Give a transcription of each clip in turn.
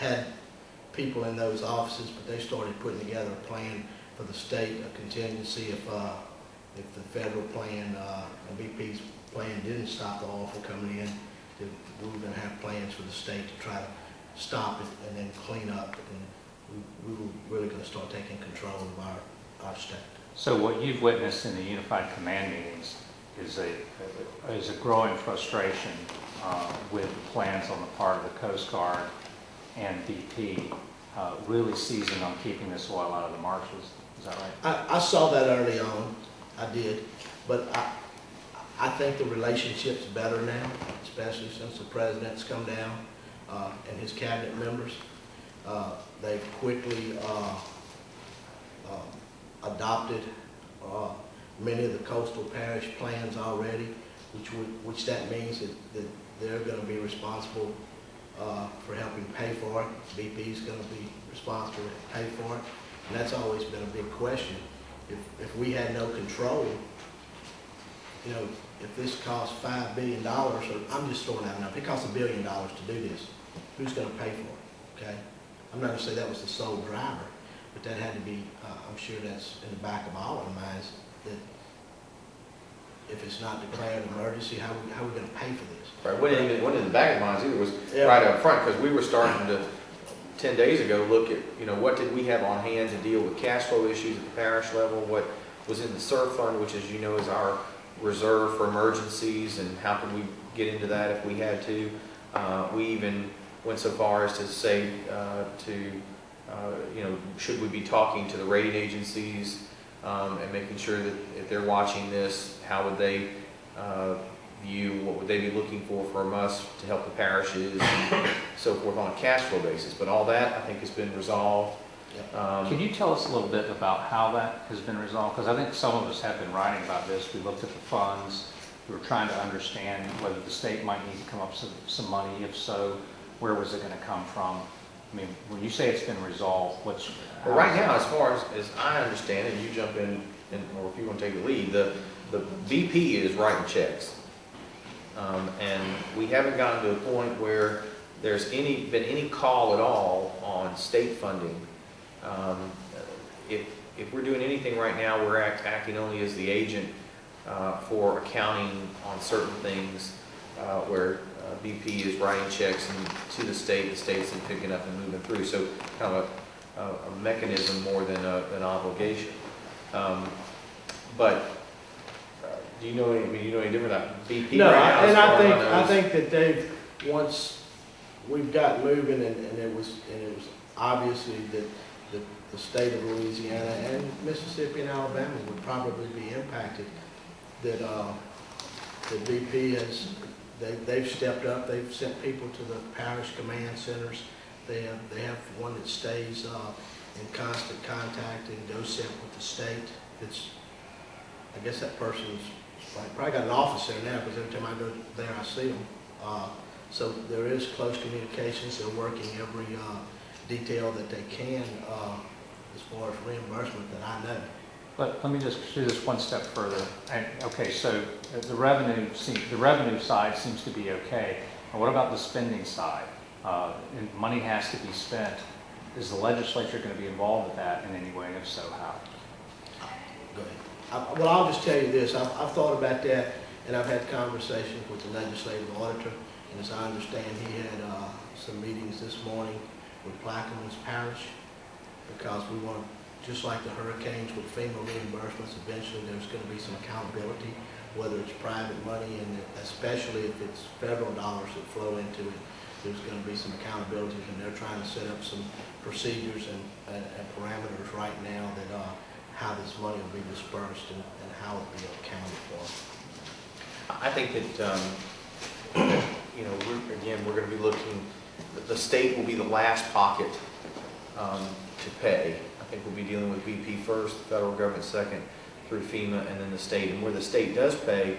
had people in those offices, but they started putting together a plan for the state, a contingency if the federal plan, BP's plan didn't stop the oil from coming in, we were going to have plans for the state to try to stop it and then clean up, and we were really going to start taking control of our state. So what you've witnessed in the Unified Command meetings is a growing frustration with the plans on the part of the Coast Guard and BP really seizing on keeping this oil out of the marshes. Is that right? I saw that early on. I did. But I think the relationship's better now, especially since the president's come down and his cabinet members. They've quickly adopted many of the coastal parish plans already, which that means that they're going to be responsible for helping pay for it. BP is going to be responsible to pay for it. And that's always been a big question. If we had no control, you know, if this costs $5 billion, or I'm just throwing out a number, it costs $1 billion to do this, who's going to pay for it, okay? I'm not going to say that was the sole driver, but that had to be, I'm sure that's in the back of all our minds, that if it's not declared an emergency, how are we going to pay for this? Right, wasn't in the back of minds either, it was right up front, because we were starting to, 10 days ago, look at, you know, what did we have on hand to deal with cash flow issues at the parish level, what was in the SURF fund, which, as you know, is our reserve for emergencies, and how could we get into that if we had to. We even went so far as to say you know, should we be talking to the rating agencies and making sure that if they're watching this, how would they view, what would they be looking for from us to help the parishes and so forth on a cash flow basis. But all that, I think, has been resolved. Can you tell us a little bit about how that has been resolved? Because I think some of us have been writing about this. We looked at the funds. We were trying to understand whether the state might need to come up with some money. If so, where was it going to come from? I mean, when you say it's been resolved, what's... Well, right now, as far as I understand it, and you jump in, or if you want to take the lead, the BP is writing checks. And we haven't gotten to a point where there's been any call at all on state funding. If we're doing anything right now, we're acting only as the agent for accounting on certain things where BP is writing checks to the state's then picking up and moving through. So kind of a mechanism more than an obligation. But do you know any different about BP? No, right now, and I I think that they've, once we've got moving, and it was obviously that the state of Louisiana and Mississippi and Alabama would probably be impacted. That the BP they've stepped up. They've sent people to the parish command centers. They have one that stays in constant contact and goes sit with the state. I guess that person's probably got an office there now, because every time I go there I see them. So there is close communications. They're working every detail that they can as far as reimbursement that I know. But let me just do this one step further. And, okay, so the revenue side seems to be okay. And what about the spending side? And money has to be spent. Is the legislature going to be involved with that in any way? If so, how? Go ahead. Well, I'll just tell you this. I've thought about that, and I've had conversations with the legislative auditor. And as I understand, he had some meetings this morning with Plaquemines Parish, because we want to, just like the hurricanes with FEMA reimbursements, eventually there's going to be some accountability, whether it's private money, and especially if it's federal dollars that flow into it, there's going to be some accountability, and they're trying to set up some procedures and parameters right now that how this money will be dispersed and how it will be accounted for. I think that, you know, we're going to be looking, the state will be the last pocket to pay. I think we'll be dealing with BP first, the federal government second, through FEMA, and then the state. And where the state does pay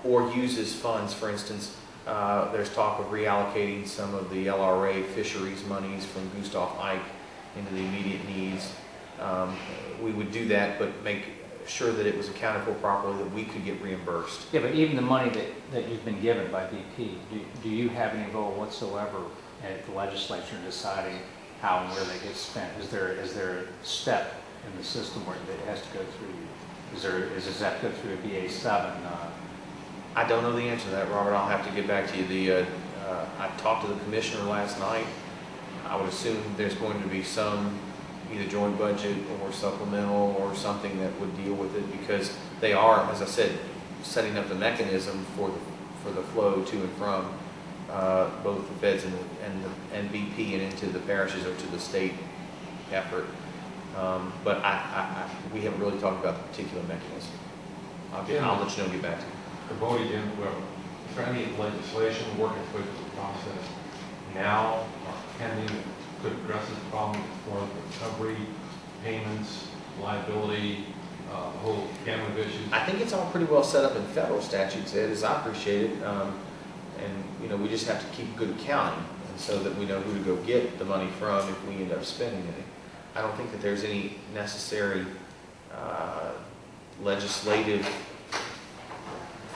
or uses funds, for instance, there's talk of reallocating some of the LRA fisheries monies from Gustav Ike into the immediate needs. We would do that, but make sure that it was accounted for properly, that we could get reimbursed. Yeah, but even the money that you've been given by BP, do you have any role whatsoever at the legislature in deciding how and where they get spent? Is there a step in the system where it has to go through you? Does that go through a BA7? I don't know the answer to that, Robert. I'll have to get back to you. I talked to the commissioner last night. I would assume there's going to be some either joint budget or supplemental or something that would deal with it, because they are, as I said, setting up the mechanism for the flow to and from both the feds and BP and into the parishes or to the state effort. But we haven't really talked about the particular mechanism. I'll let you know, get back to you. Voting in, well, is there any legislation working through the process now or pending could address this problem for recovery, payments, liability, the whole gamut of issues? I think it's all pretty well set up in federal statutes, Ed, as I appreciate it. And we just have to keep good accounting, and so that we know who to go get the money from if we end up spending it. I don't think that there's any necessary legislative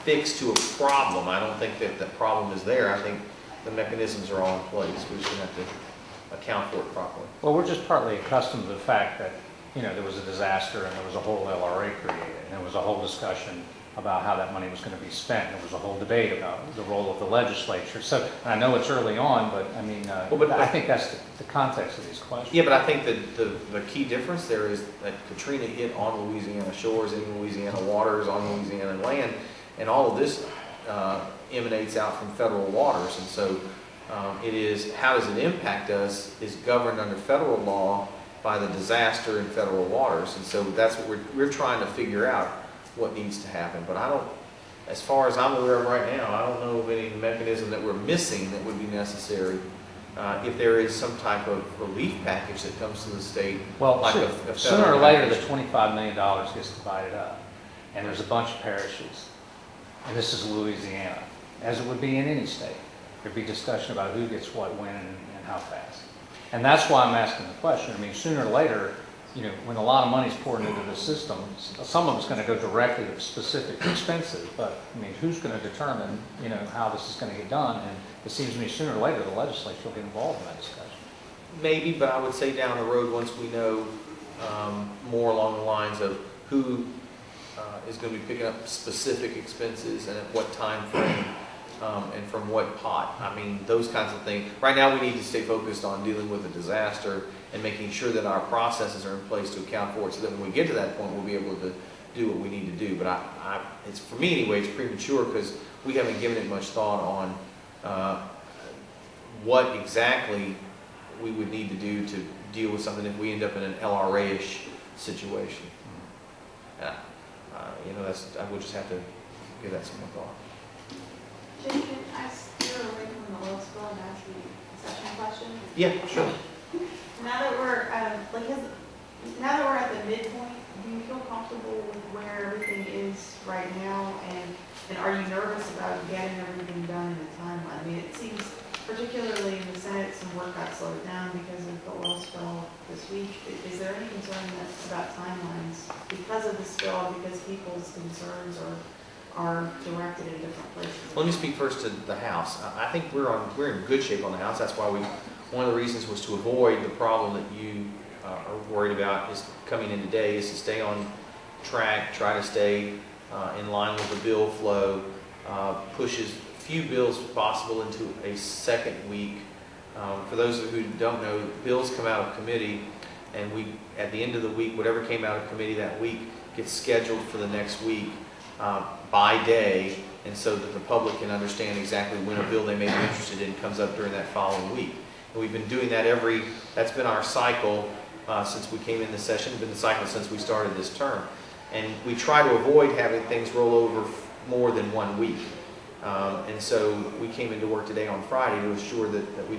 fix to a problem. I don't think that the problem is there. I think the mechanisms are all in place. We just have to account for it properly. Well, we're just partly accustomed to the fact that, there was a disaster and there was a whole LRA created, and there was a whole discussion about how that money was going to be spent. There was a whole debate about the role of the legislature. So I know it's early on, but I mean, I think that's the context of these questions. Yeah, but I think that the key difference there is that Katrina hit on Louisiana shores, in Louisiana waters, on Louisiana land, and all of this emanates out from federal waters. And so it is, how does it impact us, is governed under federal law by the disaster in federal waters. And so that's what we're trying to figure out, what needs to happen. But I don't, as far as I'm aware of right now, I don't know of any mechanism that we're missing that would be necessary. If there is some type of relief package that comes to the state, well, like sooner or later, the $25 million gets divided up, and there's a bunch of parishes. And this is Louisiana, as it would be in any state. There'd be discussion about who gets what, when, and how fast. And that's why I'm asking the question. I mean, sooner or later, when a lot of money's poured into the system, some of it's going to go directly to specific expenses. But I mean, who's going to determine, how this is going to get done? And it seems to me sooner or later the legislature will get involved in that discussion. maybe, but I would say down the road, once we know more along the lines of who is going to be picking up specific expenses and at what time frame and from what pot. I mean, those kinds of things. Right now, we need to stay focused on dealing with a disaster and making sure that our processes are in place to account for it, so that when we get to that point, we'll be able to do what we need to do. But it's, for me anyway, it's premature because we haven't given it much thought on what exactly we would need to do to deal with something if we end up in an LRA-ish situation. I would just have to give that some more thought. Jim, can I steer away from the oil spill and ask you a session question? Yeah, sure. Now that we're now that we're at the midpoint, do you feel comfortable with where everything is right now, and are you nervous about getting everything done in the timeline? I mean, it seems, particularly in the Senate, some work got slowed down because of the oil spill this week. Is there any concern about timelines because of the spill, because people's concerns are directed in different places? Let me speak first to the House. I think we're in good shape on the House. That's why one of the reasons was to avoid the problem that you are worried about is coming in today, is to stay on track, try to stay in line with the bill flow, push as few bills as possible into a second week. For those who don't know, bills come out of committee, and at the end of the week, whatever came out of committee that week gets scheduled for the next week by day, and so that the public can understand exactly when a bill they may be interested in comes up during that following week. And we've been doing that that's been our cycle since we came in this session, been the cycle since we started this term. And we try to avoid having things roll over more than 1 week. And so we came into work today on Friday to assure that we